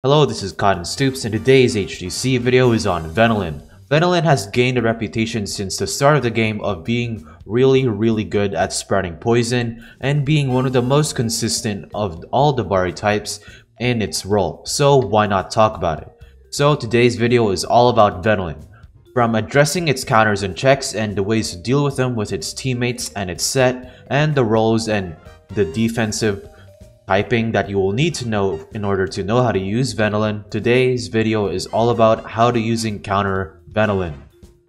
Hello, this is Cotton Stoops, and today's HTUC video is on Venolen. Venolen has gained a reputation since the start of the game of being really good at spreading poison and being one of the most consistent of all the Bari types in its role, so why not talk about it? So today's video is all about Venolen, from addressing its counters and checks and the ways to deal with them with its teammates and its set, and the roles and the defensive typing that you will need to know in order to know how to use Venolen. Today's video is all about how to use and counter Venolen.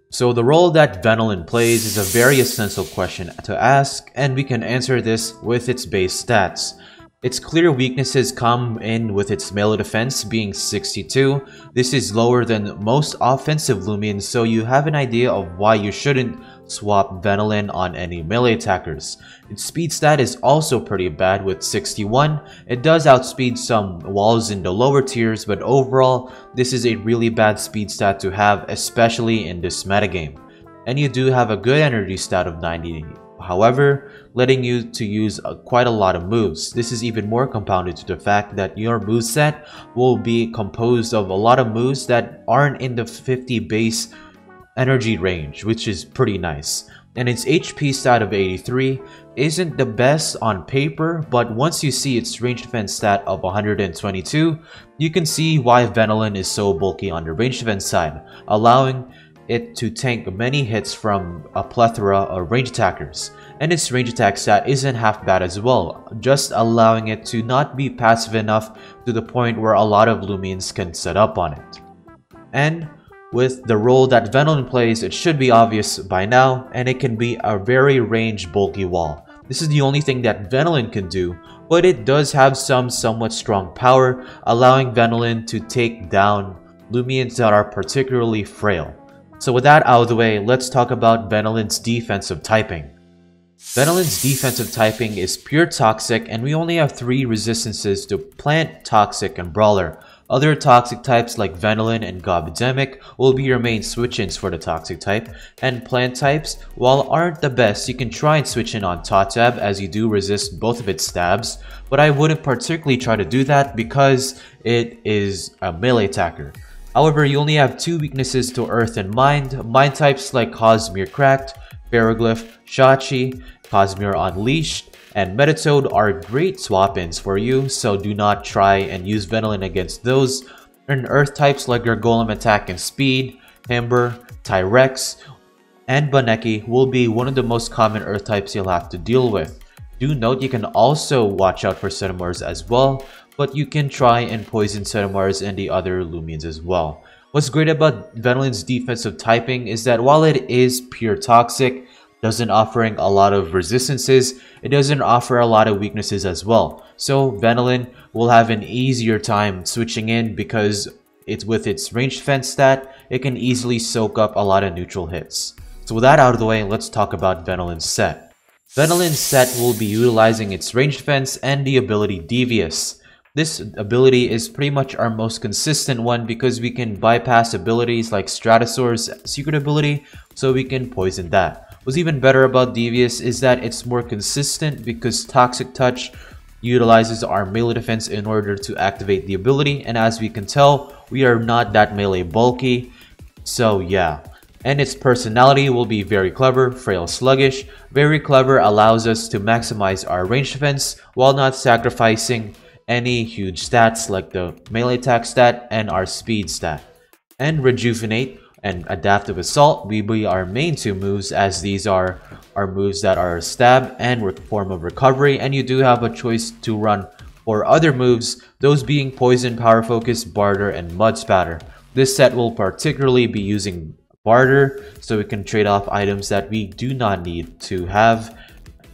So the role that Venolen plays is a very essential question to ask, and we can answer this with its base stats. Its clear weaknesses come in with its melee defense being 62. This is lower than most offensive Lumians, so you have an idea of why you shouldn't swap Venolen on any melee attackers. Its speed stat is also pretty bad with 61. It does outspeed some walls in the lower tiers, but overall, this is a really bad speed stat to have, especially in this metagame. And you do have a good energy stat of 90. However, letting you to use quite a lot of moves. This is even more compounded to the fact that your moveset will be composed of a lot of moves that aren't in the 50 base energy range, which is pretty nice. And its HP stat of 83 isn't the best on paper, but once you see its range defense stat of 122, you can see why Venolen is so bulky on the range defense side, allowing it to tank many hits from a plethora of range attackers. And its range attack stat isn't half bad as well, just allowing it to not be passive enough to the point where a lot of Lumians can set up on it. And with the role that Venolen plays, it should be obvious by now, and it can be a very range bulky wall. This is the only thing that Venolen can do, but it does have some somewhat strong power, allowing Venolen to take down Lumians that are particularly frail. So with that out of the way, let's talk about Venolen's defensive typing. Venolen's defensive typing is pure Toxic, and we only have 3 resistances to Plant, Toxic, and Brawler. Other Toxic types like Venolen and Gobidemic will be your main switch-ins for the Toxic type, and Plant types, while aren't the best, you can try and switch in on Totab as you do resist both of its stabs, but I wouldn't particularly try to do that because it is a melee attacker. However, you only have 2 weaknesses to Earth and Mind. Mind types like Cosmere Cracked, Ferroglyph, Shachi, Cosmere Unleashed, and Metatoad are great swap-ins for you, so do not try and use Venolen against those. And Earth types like your Golem Attack and Speed, Timber, Tyrex, and Baneki will be one of the most common Earth types you'll have to deal with. Do note you can also watch out for Centimars as well, but you can try and poison Centimars and the other Lumians as well. What's great about Venolen's defensive typing is that while it is pure Toxic, doesn't offering a lot of resistances, it doesn't offer a lot of weaknesses as well. So Venolen will have an easier time switching in because it's with its range defense stat, it can easily soak up a lot of neutral hits. So with that out of the way, let's talk about Venolen's set. Venolen's set will be utilizing its range defense and the ability Devious. This ability is pretty much our most consistent one because we can bypass abilities like Stratosaur's secret ability, so we can poison that. What's even better about Devious is that it's more consistent because Toxic Touch utilizes our melee defense in order to activate the ability, and as we can tell, we are not that melee bulky, so yeah. And its personality will be very clever, frail, sluggish. Very clever allows us to maximize our range defense while not sacrificing any huge stats like the melee attack stat and our speed stat. And Rejuvenate and Adaptive Assault will be our main 2 moves, as these are our moves that are a stab and form of recovery, and you do have a choice to run for other moves, those being Poison, Power Focus, Barter, and Mud Spatter. This set will particularly be using Barter, so we can trade off items that we do not need to have,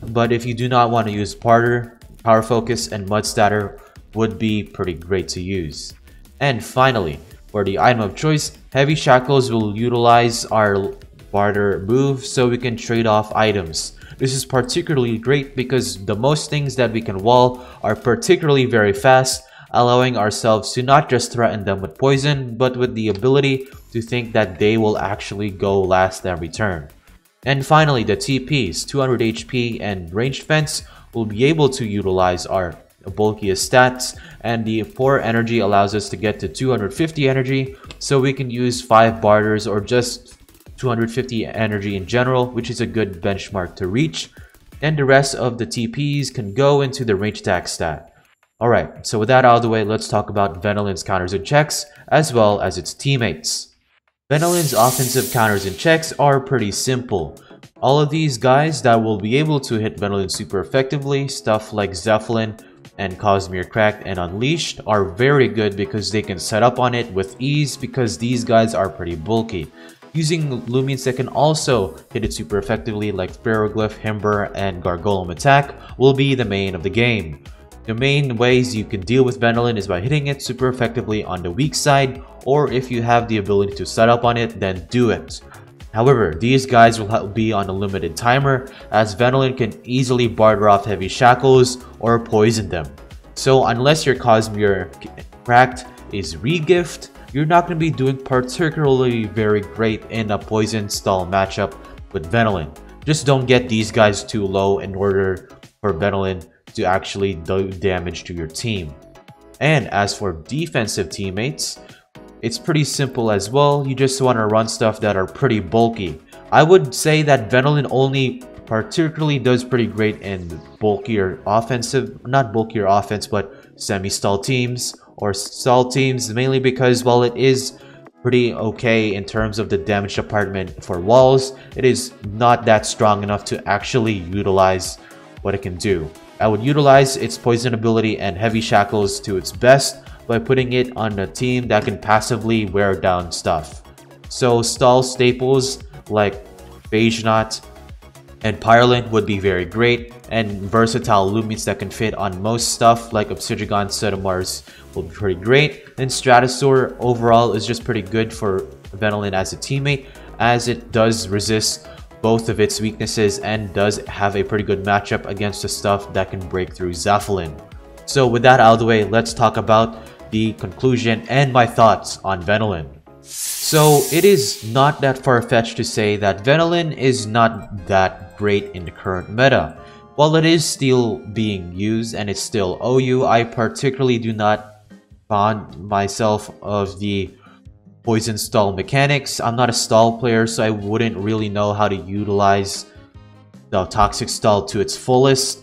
but if you do not want to use Barter, Power Focus, and Mud Spatter would be pretty great to use. And finally, for the item of choice, Heavy Shackles will utilize our Barter move so we can trade off items. This is particularly great because the most things that we can wall are particularly very fast, allowing ourselves to not just threaten them with poison, but with the ability to think that they will actually go last every turn. And finally, the TPs, 200 HP and range defense, will be able to utilize our bulkiest stats, and the 4 energy allows us to get to 250 energy, so we can use 5 barters or just 250 energy in general, which is a good benchmark to reach, and the rest of the TPs can go into the range attack stat. Alright, so with that out of the way, let's talk about Venolen's counters and checks, as well as its teammates. Venolen's offensive counters and checks are pretty simple. All of these guys that will be able to hit Venolen super effectively, stuff like Zeppelin and Cosmere Cracked and Unleashed, are very good because they can set up on it with ease because these guys are pretty bulky. Using Lumians that can also hit it super effectively like Ferroglyph, Himber, and Gargolem Attack will be the main of the game. The main ways you can deal with Venolen is by hitting it super effectively on the weak side, or if you have the ability to set up on it, then do it. However, these guys will be on a limited timer, as Venolen can easily barter off heavy shackles or poison them. So unless your Cosmere Cracked is regift, you're not going to be doing particularly very great in a poison stall matchup with Venolen. Just don't get these guys too low in order for Venolen to actually do damage to your team. And as for defensive teammates, it's pretty simple as well. You just want to run stuff that are pretty bulky. I would say that Venolen only particularly does pretty great in bulkier offensive, not bulkier offense, but semi-stall teams or stall teams, mainly because while it is pretty okay in terms of the damage department for walls, it is not that strong enough to actually utilize what it can do. I would utilize its poison ability and heavy shackles to its best by putting it on a team that can passively wear down stuff. So stall staples like Phage Knot and Pyrolint would be very great, and versatile Lumians that can fit on most stuff like Obsidian Setamars will be pretty great. And Stratosaur overall is just pretty good for Venolen as a teammate, as it does resist both of its weaknesses and does have a pretty good matchup against the stuff that can break through Zeppelin. So with that out of the way, let's talk about the conclusion and my thoughts on Venolen. So it is not that far-fetched to say that Venolen is not that great in the current meta. While it is still being used and it's still OU, I particularly do not fond myself of the poison stall mechanics. I'm not a stall player, so I wouldn't really know how to utilize the toxic stall to its fullest.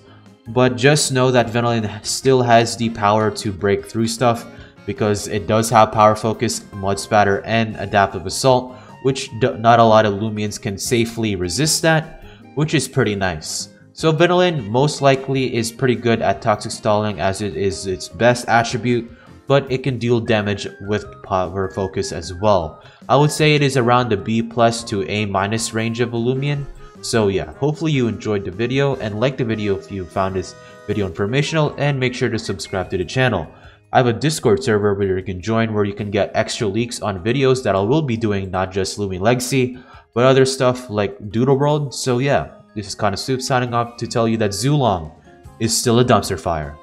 But just know that Venolen still has the power to break through stuff because it does have power focus, mud spatter, and adaptive assault, which not a lot of Lumians can safely resist that, which is pretty nice. So Venolen most likely is pretty good at toxic stalling as it is its best attribute, but it can deal damage with power focus as well. I would say it is around the B+ to A- range of a Lumian. So yeah, hopefully you enjoyed the video and like the video if you found this video informational, and make sure to subscribe to the channel. I have a Discord server where you can join, where you can get extra leaks on videos that I will be doing, not just Lumian Legacy, but other stuff like Doodle World. So yeah, this is Soup signing off to tell you that Zulong is still a dumpster fire.